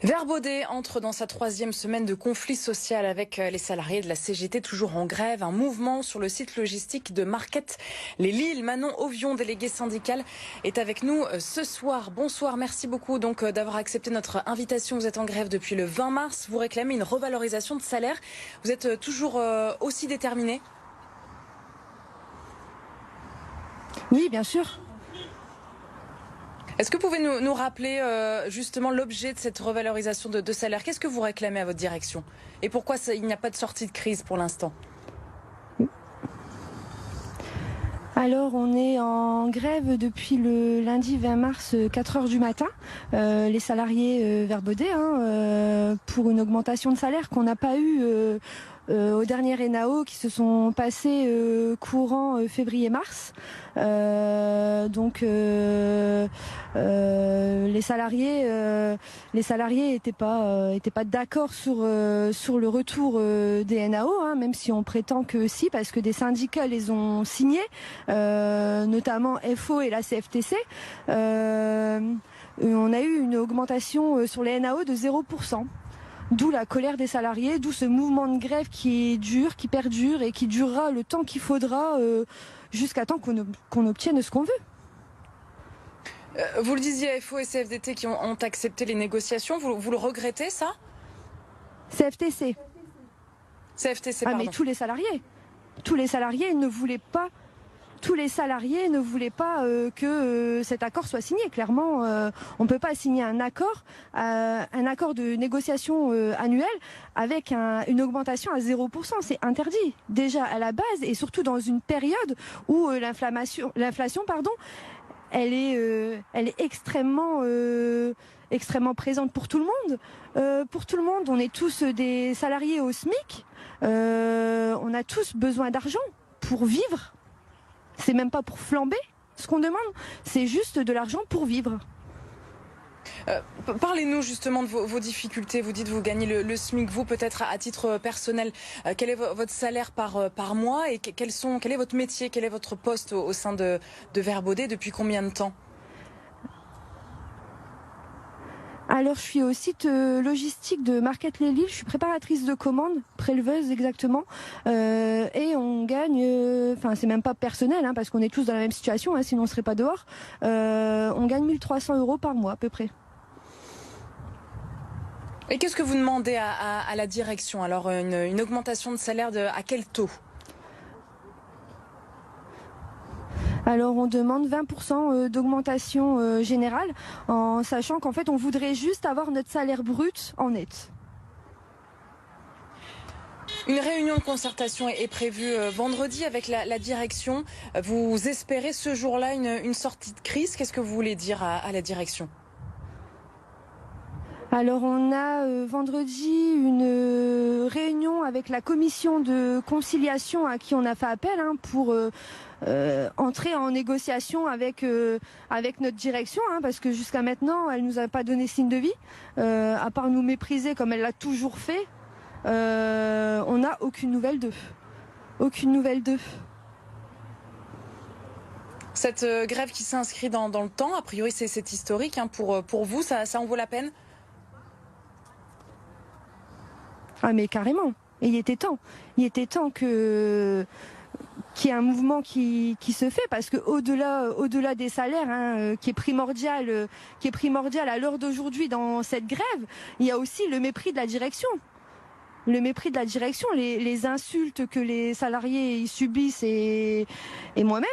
Verbaudet entre dans sa 3e semaine de conflit social avec les salariés de la CGT toujours en grève. Un mouvement sur le site logistique de Marquette-les-Lilles. Manon Ovion, déléguée syndicale, est avec nous ce soir. Bonsoir, merci beaucoup donc d'avoir accepté notre invitation. Vous êtes en grève depuis le 20 mars. Vous réclamez une revalorisation de salaire. Vous êtes toujours aussi déterminée? Oui, bien sûr. Est-ce que vous pouvez nous rappeler justement l'objet de cette revalorisation de salaire? Qu'est-ce que vous réclamez à votre direction? Et pourquoi il n'y a pas de sortie de crise pour l'instant? Alors, on est en grève depuis le lundi 20 mars, 4 heures du matin, les salariés Verbaudet, pour une augmentation de salaire qu'on n'a pas eu au dernier ENAO qui se sont passés courant février-mars. Les salariés étaient pas d'accord sur le retour des NAO, même si on prétend que si, parce que des syndicats les ont signés, notamment FO et la CFTC. On a eu une augmentation sur les NAO de 0%. D'où la colère des salariés, d'où ce mouvement de grève qui est dur, qui perdure et qui durera le temps qu'il faudra jusqu'à temps qu'on obtienne ce qu'on veut. Vous le disiez, FO et CFDT qui ont accepté les négociations, vous le regrettez ça? CFTC. CFTC, pardon. Mais tous les salariés ne voulaient pas. Tous les salariés ne voulaient pas que cet accord soit signé. Clairement, on ne peut pas signer un accord de négociation annuel avec une augmentation à 0%. C'est interdit déjà à la base et surtout dans une période où l'inflation, elle est extrêmement présente pour tout le monde. Pour tout le monde, on est tous des salariés au SMIC. On a tous besoin d'argent pour vivre. C'est même pas pour flamber ce qu'on demande, c'est juste de l'argent pour vivre. Parlez-nous justement de vos difficultés. Vous dites que vous gagnez le SMIC, vous peut-être à titre personnel. Quel est votre salaire par mois et quel est votre métier, quel est votre poste au sein de Verbaudet depuis combien de temps? Alors, je suis au site logistique de Marquette-les-Lilles. Je suis préparatrice de commandes, préleveuse exactement. Et on gagne, c'est même pas personnel, parce qu'on est tous dans la même situation, sinon on serait pas dehors. On gagne 1 300 € par mois à peu près. Et qu'est-ce que vous demandez à la direction? Alors, une augmentation de salaire à quel taux? Alors on demande 20% d'augmentation générale, en sachant qu'en fait on voudrait juste avoir notre salaire brut en net. Une réunion de concertation est prévue vendredi avec la direction. Vous espérez ce jour-là une sortie de crise? Qu'est-ce que vous voulez dire à la direction? Alors on a vendredi une réunion avec la commission de conciliation à qui on a fait appel pour entrer en négociation avec notre direction, parce que jusqu'à maintenant elle nous a pas donné signe de vie, à part nous mépriser comme elle l'a toujours fait. On n'a aucune nouvelle d'eux. Aucune nouvelle d'eux. Cette grève qui s'inscrit dans le temps, a priori c'est historique pour vous, ça en vaut la peine? Ah mais carrément, et il était temps qu'il y ait un mouvement qui se fait, parce que au-delà des salaires, qui est primordial à l'heure d'aujourd'hui dans cette grève, il y a aussi le mépris de la direction. Le mépris de la direction, les insultes que les salariés y subissent et moi-même,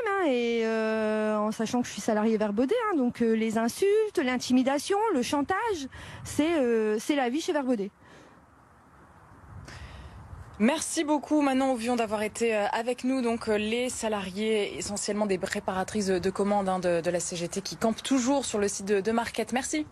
en sachant que je suis salariée Verbaudet, donc les insultes, l'intimidation, le chantage, c'est la vie chez Verbaudet. Merci beaucoup Manon Ovion d'avoir été avec nous, donc les salariés essentiellement des préparatrices de commandes de la CGT qui campent toujours sur le site de Marquette. Merci.